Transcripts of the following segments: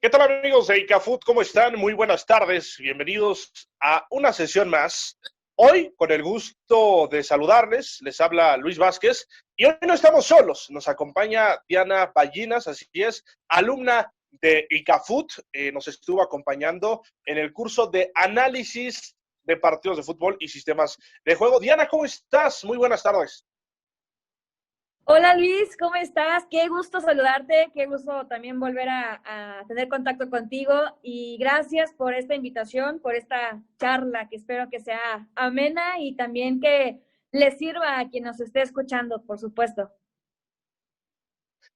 ¿Qué tal amigos de ICAFood? ¿Cómo están? Muy buenas tardes. Bienvenidos a una sesión más. Hoy, con el gusto de saludarles, les habla Luis Vázquez y hoy no estamos solos. Nos acompaña Diana Ballinas, así es, alumna de ICAFood. Nos estuvo acompañando en el curso de análisis de partidos de fútbol y sistemas de juego. Diana, ¿cómo estás? Muy buenas tardes. Hola Luis, ¿cómo estás? Qué gusto saludarte, qué gusto también volver a tener contacto contigo y gracias por esta invitación, por esta charla que espero que sea amena y también que le sirva a quien nos esté escuchando, por supuesto.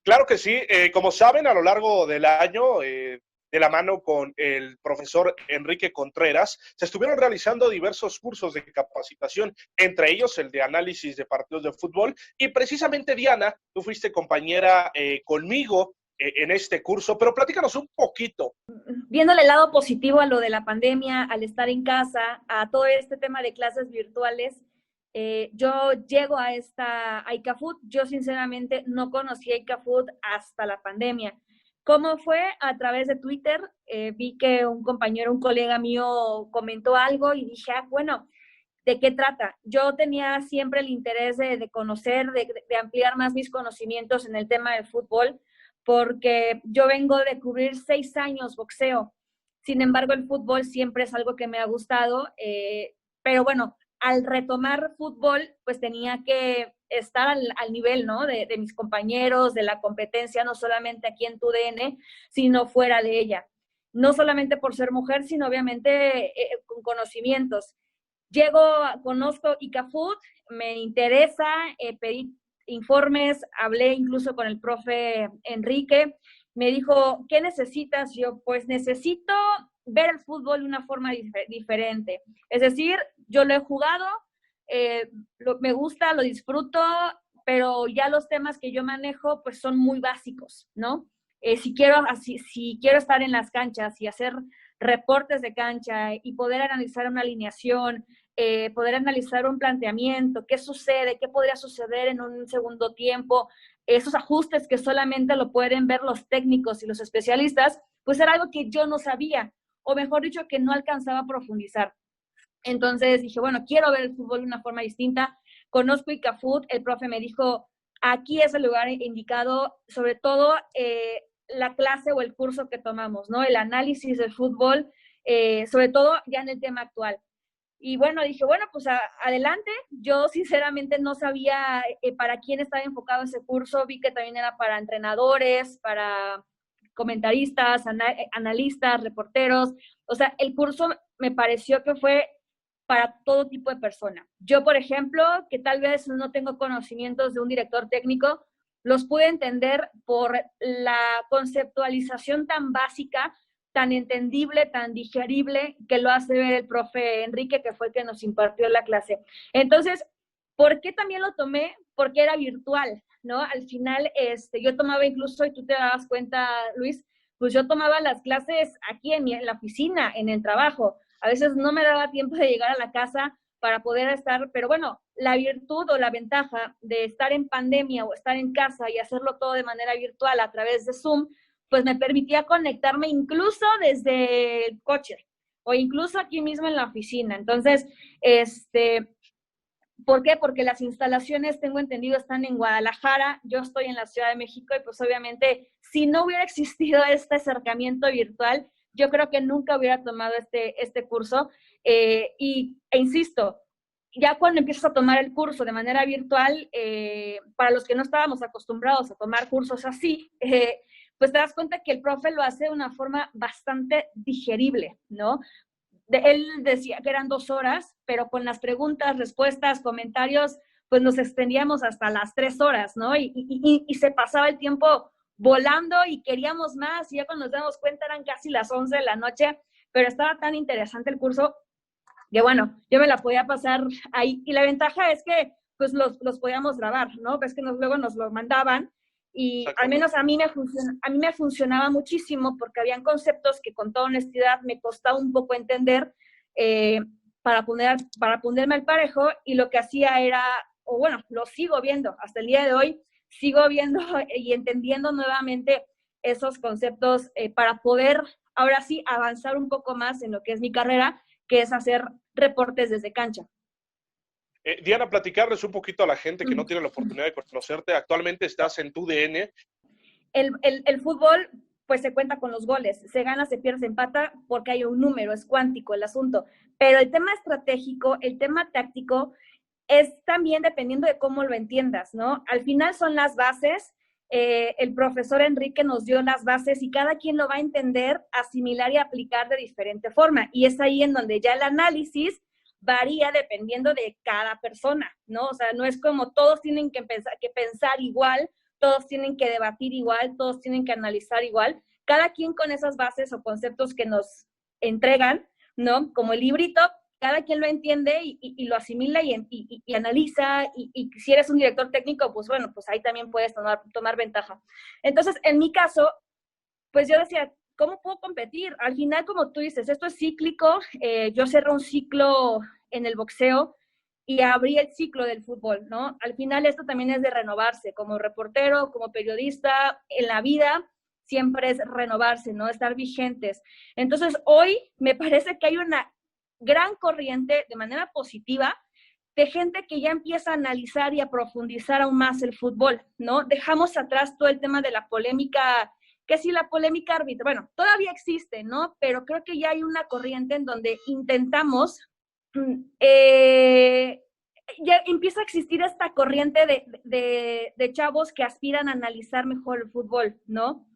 Claro que sí, como saben, a lo largo del año, de la mano con el profesor Enrique Contreras, se estuvieron realizando diversos cursos de capacitación, entre ellos el de análisis de partidos de fútbol, y precisamente Diana, tú fuiste compañera conmigo en este curso, pero platícanos un poquito. Viéndole el lado positivo a lo de la pandemia, al estar en casa, a todo este tema de clases virtuales, yo llego a ICAFood. Yo sinceramente no conocí a ICAFood hasta la pandemia. ¿Cómo fue? A través de Twitter, vi que un compañero, un colega mío comentó algo y dije, bueno, ¿de qué trata? Yo tenía siempre el interés de conocer, de ampliar más mis conocimientos en el tema del fútbol, porque yo vengo de cubrir 6 años boxeo. Sin embargo, el fútbol siempre es algo que me ha gustado, pero bueno, al retomar fútbol, pues tenía que estar al nivel, ¿no? De mis compañeros, de la competencia, no solamente aquí en TUDN, sino fuera de ella. No solamente por ser mujer, sino obviamente con conocimientos. Llego, conozco ICAFood, me interesa, pedí informes, hablé incluso con el profe Enrique, me dijo, ¿qué necesitas? Yo, pues necesito ver el fútbol de una forma diferente. Es decir, yo lo he jugado, me gusta, lo disfruto, pero ya los temas que yo manejo pues son muy básicos, ¿no? Si quiero estar en las canchas y hacer reportes de cancha y poder analizar una alineación, poder analizar un planteamiento, qué sucede, qué podría suceder en un segundo tiempo, esos ajustes que solamente lo pueden ver los técnicos y los especialistas, pues era algo que yo no sabía, o mejor dicho, que no alcanzaba a profundizar. Entonces dije, bueno, quiero ver el fútbol de una forma distinta. Conozco ICAFood, el profe me dijo, aquí es el lugar indicado, sobre todo la clase o el curso que tomamos, ¿no? El análisis del fútbol, sobre todo ya en el tema actual. Y bueno, dije, bueno, pues adelante. Yo sinceramente no sabía para quién estaba enfocado ese curso. Vi que también era para entrenadores, para comentaristas, analistas, reporteros. O sea, el curso me pareció que fue para todo tipo de persona. Yo, por ejemplo, que tal vez no tengo conocimientos de un director técnico, los pude entender por la conceptualización tan básica, tan entendible, tan digerible, que lo hace ver el profe Enrique, que fue el que nos impartió la clase. Entonces, ¿por qué también lo tomé? Porque era virtual, ¿no? Al final, yo tomaba incluso, y tú te das cuenta, Luis, pues yo tomaba las clases aquí en la oficina, en el trabajo. A veces no me daba tiempo de llegar a la casa para poder estar, pero bueno, la virtud o la ventaja de estar en pandemia o estar en casa y hacerlo todo de manera virtual a través de Zoom, pues me permitía conectarme incluso desde el coche o incluso aquí mismo en la oficina. Entonces, ¿por qué? Porque las instalaciones, tengo entendido, están en Guadalajara, yo estoy en la Ciudad de México y pues obviamente si no hubiera existido este acercamiento virtual, yo creo que nunca hubiera tomado este curso. Insisto, ya cuando empiezas a tomar el curso de manera virtual, para los que no estábamos acostumbrados a tomar cursos así, pues te das cuenta que el profe lo hace de una forma bastante digerible, ¿no? Él decía que eran 2 horas, pero con las preguntas, respuestas, comentarios, pues nos extendíamos hasta las 3 horas, ¿no? Y se pasaba el tiempo volando y queríamos más, y ya cuando nos damos cuenta eran casi las 11 de la noche, pero estaba tan interesante el curso que bueno, yo me la podía pasar ahí. Y la ventaja es que pues los podíamos grabar, ¿no? Ves que luego nos lo mandaban y al menos a mí me funcionaba muchísimo porque habían conceptos que con toda honestidad me costaba un poco entender eh, para ponerme al parejo, y lo que hacía era, o bueno, lo sigo viendo hasta el día de hoy, sigo viendo y entendiendo nuevamente esos conceptos para poder, ahora sí, avanzar un poco más en lo que es mi carrera, que es hacer reportes desde cancha. Diana, platicarles un poquito a la gente que no tiene la oportunidad de conocerte. Actualmente estás en TUDN. El fútbol, pues se cuenta con los goles. Se gana, se pierde, se empata, porque hay un número, es cuántico el asunto. Pero el tema estratégico, el tema táctico, es también dependiendo de cómo lo entiendas, ¿no? Al final son las bases. El profesor Enrique nos dio las bases y cada quien lo va a entender, asimilar y aplicar de diferente forma. Y es ahí en donde ya el análisis varía dependiendo de cada persona, ¿no? O sea, no es como todos tienen que pensar igual, todos tienen que debatir igual, todos tienen que analizar igual. Cada quien con esas bases o conceptos que nos entregan, ¿no? Como el librito, cada quien lo entiende y lo asimila y analiza, y si eres un director técnico, pues bueno, pues ahí también puedes tomar ventaja. Entonces, en mi caso, pues yo decía, ¿cómo puedo competir? Al final, como tú dices, esto es cíclico. Yo cerré un ciclo en el boxeo y abrí el ciclo del fútbol, ¿no? Al final esto también es de renovarse, como reportero, como periodista, en la vida siempre es renovarse, ¿no? Estar vigentes. Entonces, hoy me parece que hay una gran corriente de manera positiva de gente que ya empieza a analizar y a profundizar aún más el fútbol, ¿no? Dejamos atrás todo el tema de la polémica, que si la polémica arbitral, bueno, todavía existe, ¿no? Pero creo que ya hay una corriente en donde intentamos, ya empieza a existir esta corriente de chavos que aspiran a analizar mejor el fútbol, ¿no?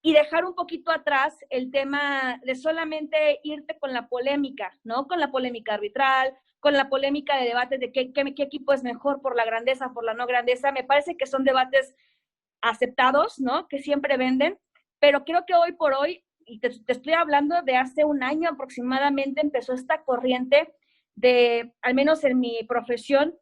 Y dejar un poquito atrás el tema de solamente irte con la polémica, ¿no? Con la polémica arbitral, con la polémica de debates de qué equipo es mejor por la grandeza, por la no grandeza. Me parece que son debates aceptados, ¿no? Que siempre venden, pero creo que hoy por hoy, y te estoy hablando de hace un año aproximadamente, empezó esta corriente de, al menos en mi profesión,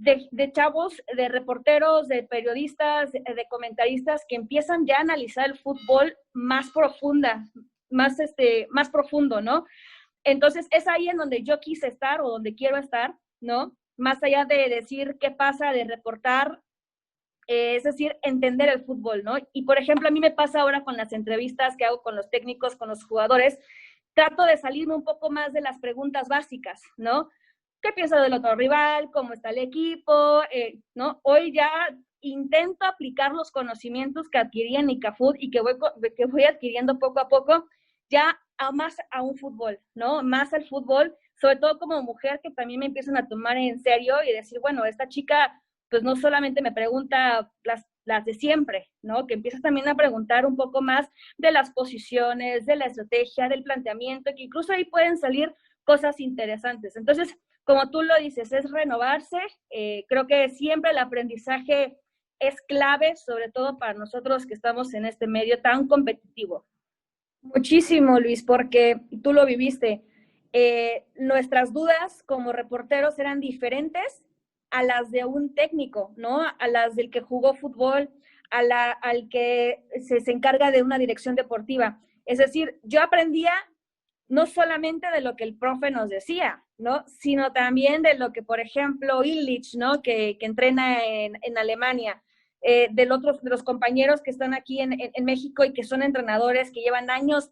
de chavos, de reporteros, de periodistas, de comentaristas que empiezan ya a analizar el fútbol más profunda, más profundo, ¿no? Entonces es ahí en donde yo quise estar o donde quiero estar, ¿no? Más allá de decir qué pasa, de reportar, es decir, entender el fútbol, ¿no? Y por ejemplo, a mí me pasa ahora con las entrevistas que hago con los técnicos, con los jugadores, trato de salirme un poco más de las preguntas básicas, ¿no? ¿Qué piensa del otro rival? ¿Cómo está el equipo? ¿No? Hoy ya intento aplicar los conocimientos que adquirí en ICAFUT y que voy adquiriendo poco a poco ya más a un fútbol, ¿no? Más al fútbol, sobre todo como mujer, que también me empiezan a tomar en serio y decir, bueno, esta chica pues no solamente me pregunta las de siempre, ¿no? Que empiezas también a preguntar un poco más de las posiciones, de la estrategia, del planteamiento, que incluso ahí pueden salir cosas interesantes. Entonces, como tú lo dices, es renovarse. Creo que siempre el aprendizaje es clave, sobre todo para nosotros que estamos en este medio tan competitivo. Muchísimo, Luis, porque tú lo viviste. Nuestras dudas como reporteros eran diferentes a las de un técnico, ¿no? A las del que jugó fútbol, al que se encarga de una dirección deportiva. Es decir, yo aprendía no solamente de lo que el profe nos decía, ¿no? Sino también de lo que, por ejemplo, Illich, ¿no? Que entrena en Alemania, de los compañeros que están aquí en México y que son entrenadores, que llevan años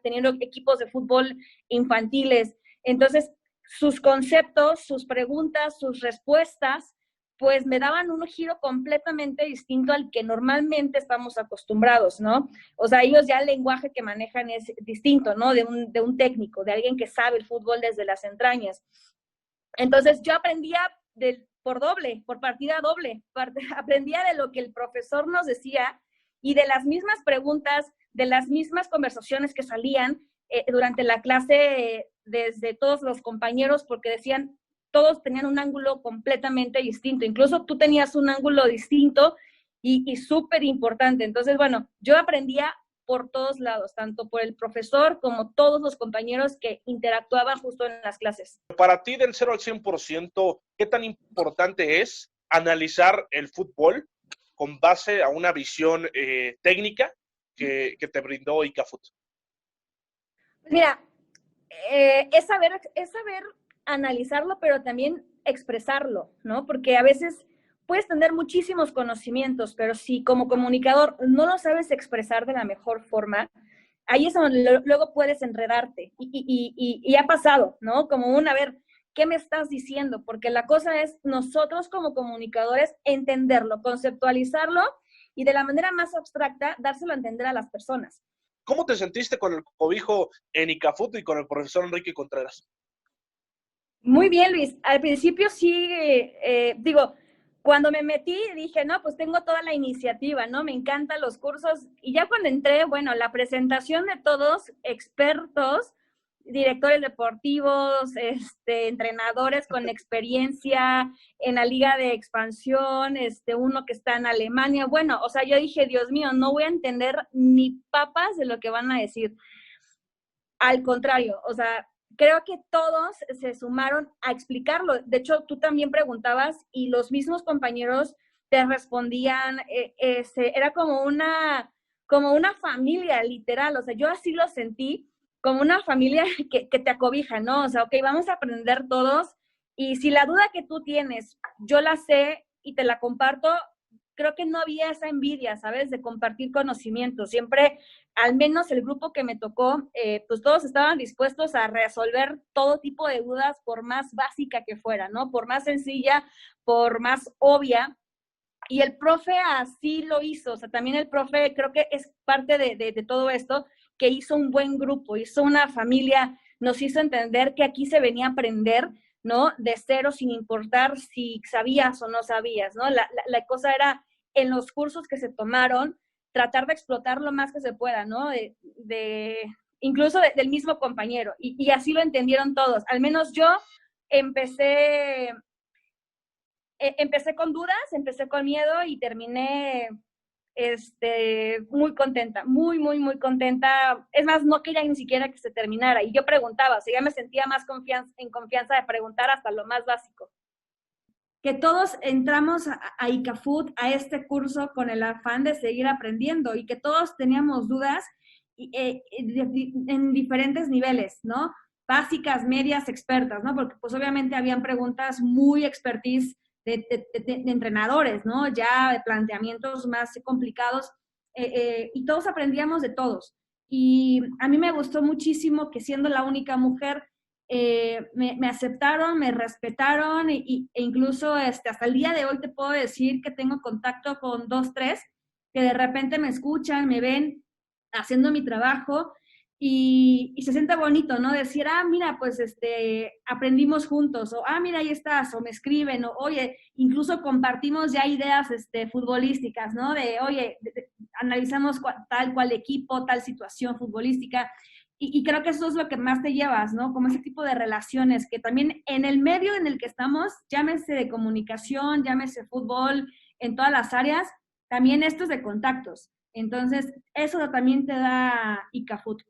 teniendo equipos de fútbol infantiles. Entonces, sus conceptos, sus preguntas, sus respuestas, pues me daban un giro completamente distinto al que normalmente estamos acostumbrados, ¿no? O sea, ellos ya el lenguaje que manejan es distinto, ¿no? De un técnico, de alguien que sabe el fútbol desde las entrañas. Entonces, yo aprendía por partida doble, aprendía de lo que el profesor nos decía y de las mismas preguntas, de las mismas conversaciones que salían durante la clase desde todos los compañeros, porque decían, todos tenían un ángulo completamente distinto, incluso tú tenías un ángulo distinto y súper importante. Entonces, bueno, yo aprendía por todos lados, tanto por el profesor como todos los compañeros que interactuaban justo en las clases. Para ti, del 0 al 100%, ¿qué tan importante es analizar el fútbol con base a una visión técnica que te brindó ICAFUT? Mira, es saber analizarlo, pero también expresarlo, ¿no? Porque a veces puedes tener muchísimos conocimientos, pero si como comunicador no lo sabes expresar de la mejor forma, ahí es donde luego puedes enredarte. Y ha pasado, ¿no? Como a ver, ¿qué me estás diciendo? Porque la cosa es nosotros como comunicadores entenderlo, conceptualizarlo y de la manera más abstracta dárselo a entender a las personas. ¿Cómo te sentiste con el cobijo en ICAFUT y con el profesor Enrique Contreras? Muy bien, Luis. Al principio sí, cuando me metí dije, no, pues tengo toda la iniciativa, ¿no? Me encantan los cursos. Y ya cuando entré, bueno, la presentación de todos, expertos, directores deportivos, entrenadores con experiencia en la liga de expansión, uno que está en Alemania. Bueno, o sea, yo dije, Dios mío, no voy a entender ni papas de lo que van a decir. Al contrario, o sea, creo que todos se sumaron a explicarlo. De hecho, tú también preguntabas y los mismos compañeros te respondían. Era como una familia, literal. O sea, yo así lo sentí, como una familia que te acobija, ¿no? O sea, ok, vamos a aprender todos. Y si la duda que tú tienes, yo la sé y te la comparto, creo que no había esa envidia, ¿sabes? De compartir conocimiento. Siempre, al menos el grupo que me tocó, pues todos estaban dispuestos a resolver todo tipo de dudas, por más básica que fuera, ¿no? Por más sencilla, por más obvia. Y el profe así lo hizo. O sea, también el profe creo que es parte de todo esto, que hizo un buen grupo, hizo una familia, nos hizo entender que aquí se venía a aprender, ¿no? De cero, sin importar si sabías o no sabías, ¿no? La cosa era, en los cursos que se tomaron, tratar de explotar lo más que se pueda, ¿no? Incluso del mismo compañero. Y así lo entendieron todos. Al menos yo empecé con dudas, empecé con miedo y terminé muy contenta, muy, muy, muy contenta. Es más, no quería ni siquiera que se terminara. Y yo preguntaba, o sea, ya me sentía más en confianza de preguntar hasta lo más básico. Que todos entramos a ICAFUT, a este curso, con el afán de seguir aprendiendo y que todos teníamos dudas en diferentes niveles, ¿no? Básicas, medias, expertas, ¿no? Porque pues obviamente habían preguntas muy expertise de entrenadores, ¿no? Ya de planteamientos más complicados, y todos aprendíamos de todos. Y a mí me gustó muchísimo que, siendo la única mujer, me aceptaron, me respetaron e incluso hasta el día de hoy te puedo decir que tengo contacto con 2, 3 que de repente me escuchan, me ven haciendo mi trabajo y se siente bonito, ¿no? Decir, mira, pues aprendimos juntos, o mira, ahí estás, o me escriben, o oye, incluso compartimos ya ideas futbolísticas, ¿no? De, oye, analizamos tal cual equipo, tal situación futbolística. Y creo que eso es lo que más te llevas, ¿no? Como ese tipo de relaciones que también en el medio en el que estamos, llámese de comunicación, llámese fútbol, en todas las áreas, también esto es de contactos. Entonces, eso también te da ICAFUT.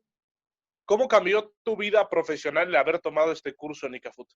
¿Cómo cambió tu vida profesional el haber tomado este curso en ICAFUT?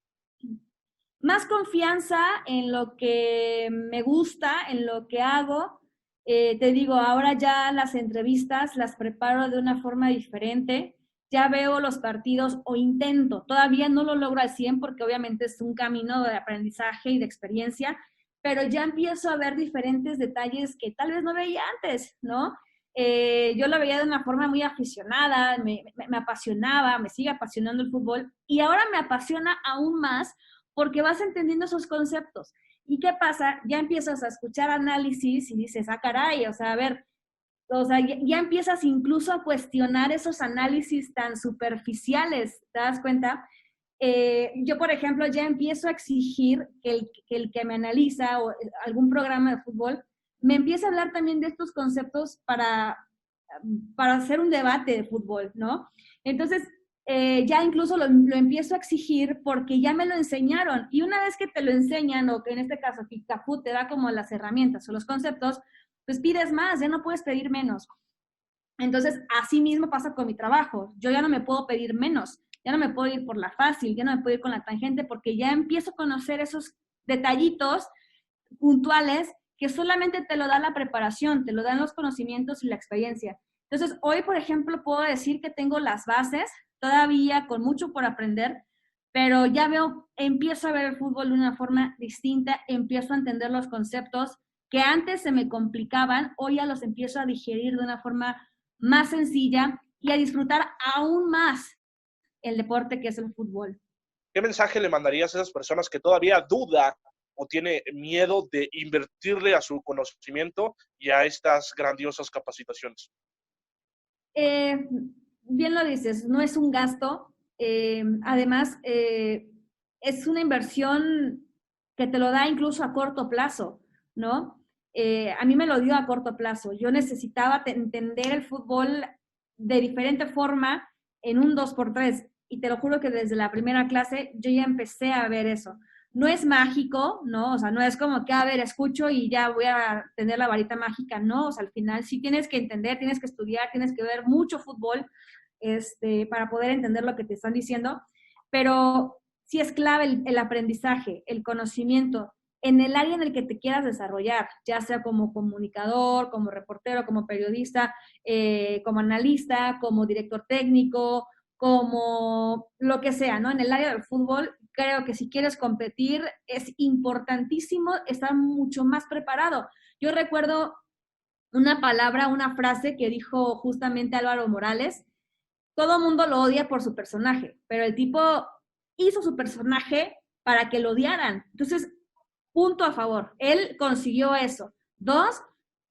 Más confianza en lo que me gusta, en lo que hago. Te digo, ahora ya las entrevistas las preparo de una forma diferente. Ya veo los partidos, o intento, todavía no lo logro al 100 porque obviamente es un camino de aprendizaje y de experiencia, pero ya empiezo a ver diferentes detalles que tal vez no veía antes, ¿no? Yo lo veía de una forma muy aficionada, me apasionaba, me sigue apasionando el fútbol y ahora me apasiona aún más porque vas entendiendo esos conceptos. ¿Y qué pasa? Ya empiezas a escuchar análisis y dices, caray, o sea, a ver, o sea, ya empiezas incluso a cuestionar esos análisis tan superficiales, ¿te das cuenta? Yo, por ejemplo, ya empiezo a exigir que el que me analiza o algún programa de fútbol me empiece a hablar también de estos conceptos para hacer un debate de fútbol, ¿no? Entonces, ya incluso lo empiezo a exigir porque ya me lo enseñaron. Y una vez que te lo enseñan, o que en este caso ICAFUT te da como las herramientas o los conceptos, pues pides más, ya no puedes pedir menos. Entonces, así mismo pasa con mi trabajo. Yo ya no me puedo pedir menos, ya no me puedo ir por la fácil, ya no me puedo ir con la tangente, porque ya empiezo a conocer esos detallitos puntuales que solamente te lo da la preparación, te lo dan los conocimientos y la experiencia. Entonces, hoy, por ejemplo, puedo decir que tengo las bases, todavía con mucho por aprender, pero ya veo, empiezo a ver el fútbol de una forma distinta, empiezo a entender los conceptos que antes se me complicaban, hoy ya los empiezo a digerir de una forma más sencilla y a disfrutar aún más el deporte que es el fútbol. ¿Qué mensaje le mandarías a esas personas que todavía duda o tiene miedo de invertirle a su conocimiento y a estas grandiosas capacitaciones? Bien lo dices, no es un gasto, además es una inversión que te lo da incluso a corto plazo, ¿no? A mí me lo dio a corto plazo. Yo necesitaba entender el fútbol de diferente forma en un 2x3 y te lo juro que desde la primera clase yo ya empecé a ver eso. No es mágico, ¿no? O sea, no es como que, a ver, escucho y ya voy a tener la varita mágica, ¿no? O sea, al final sí tienes que entender, tienes que estudiar, tienes que ver mucho fútbol para poder entender lo que te están diciendo, pero sí es clave el aprendizaje, el conocimiento en el área en el que te quieras desarrollar, ya sea como comunicador, como reportero, como periodista, como analista, como director técnico, como lo que sea, ¿no? En el área del fútbol, creo que si quieres competir es importantísimo estar mucho más preparado. Yo recuerdo una palabra, una frase que dijo justamente Álvaro Morales: todo mundo lo odia por su personaje, pero el tipo hizo su personaje para que lo odiaran. Entonces, punto a favor. Él consiguió eso. 2,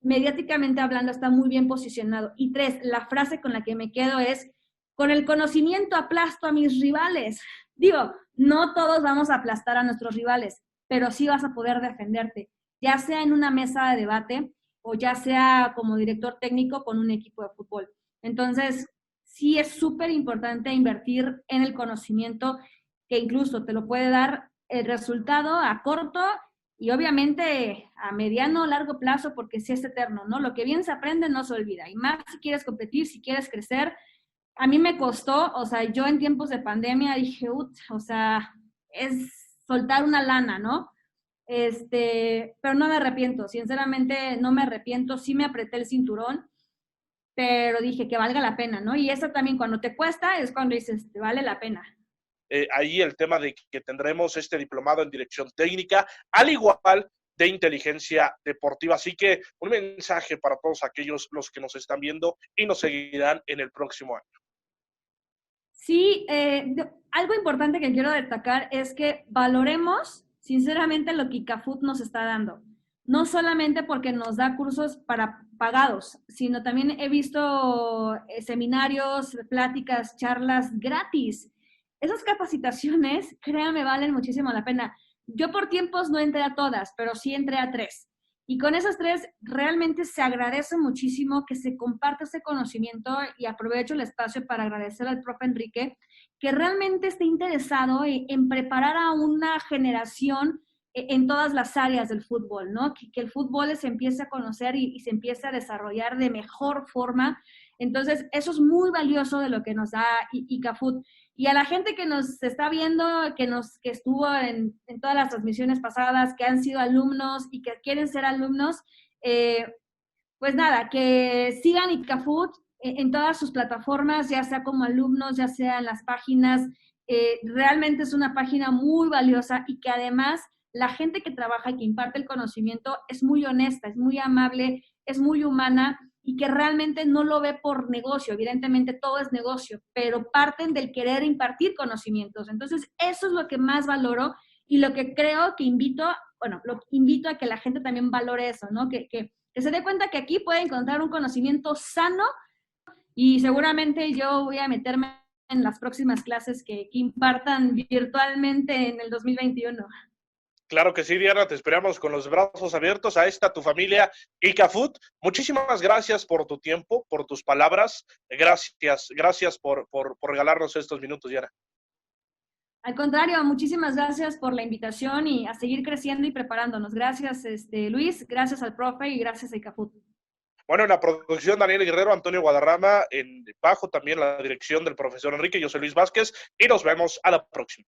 mediáticamente hablando, está muy bien posicionado. Y 3, la frase con la que me quedo es: con el conocimiento aplasto a mis rivales. Digo, no todos vamos a aplastar a nuestros rivales, pero sí vas a poder defenderte, ya sea en una mesa de debate o ya sea como director técnico con un equipo de fútbol. Entonces, sí es súper importante invertir en el conocimiento, que incluso te lo puede dar el resultado a corto y obviamente a mediano o largo plazo, porque sí es eterno, ¿no? Lo que bien se aprende no se olvida, y más si quieres competir, si quieres crecer. A mí me costó, o sea, yo en tiempos de pandemia dije, o sea, es soltar una lana, ¿no? Pero no me arrepiento, sinceramente no me arrepiento, sí me apreté el cinturón, pero dije que valga la pena, ¿no? Y eso también cuando te cuesta es cuando dices, te vale la pena. Ahí el tema de que tendremos este diplomado en dirección técnica, al igual de inteligencia deportiva. Así que un mensaje para todos aquellos los que nos están viendo y nos seguirán en el próximo año. Sí, algo importante que quiero destacar es que valoremos sinceramente lo que ICAFUT nos está dando. No solamente porque nos da cursos para pagados, sino también he visto seminarios, pláticas, charlas gratis. Esas capacitaciones, créanme, valen muchísimo la pena. Yo por tiempos no entré a todas, pero sí entré a 3. Y con esas 3 realmente se agradece muchísimo que se comparte ese conocimiento, y aprovecho el espacio para agradecer al profe Enrique, que realmente esté interesado en preparar a una generación en todas las áreas del fútbol, ¿no? Que el fútbol se empiece a conocer y se empiece a desarrollar de mejor forma. Entonces, eso es muy valioso de lo que nos da ICAFUT. Y a la gente que nos está viendo, que estuvo en todas las transmisiones pasadas, que han sido alumnos y que quieren ser alumnos, pues nada, que sigan ICAFUT en todas sus plataformas, ya sea como alumnos, ya sea en las páginas. Realmente es una página muy valiosa y que además la gente que trabaja y que imparte el conocimiento es muy honesta, es muy amable, es muy humana, y que realmente no lo ve por negocio. Evidentemente todo es negocio, pero parten del querer impartir conocimientos. Entonces, eso es lo que más valoro y lo que creo que invito a que la gente también valore eso, ¿no? Que se dé cuenta que aquí puede encontrar un conocimiento sano, y seguramente yo voy a meterme en las próximas clases que impartan virtualmente en el 2021. Claro que sí, Diana, te esperamos con los brazos abiertos a esta tu familia ICAFUT. Muchísimas gracias por tu tiempo, por tus palabras. Gracias por regalarnos estos minutos, Diana. Al contrario, muchísimas gracias por la invitación y a seguir creciendo y preparándonos. Gracias, Luis, gracias al profe y gracias a ICAFUT. Bueno, en la producción Daniel Guerrero, Antonio Guadarrama, bajo también la dirección del profesor Enrique. Yo soy Luis Vázquez y nos vemos a la próxima.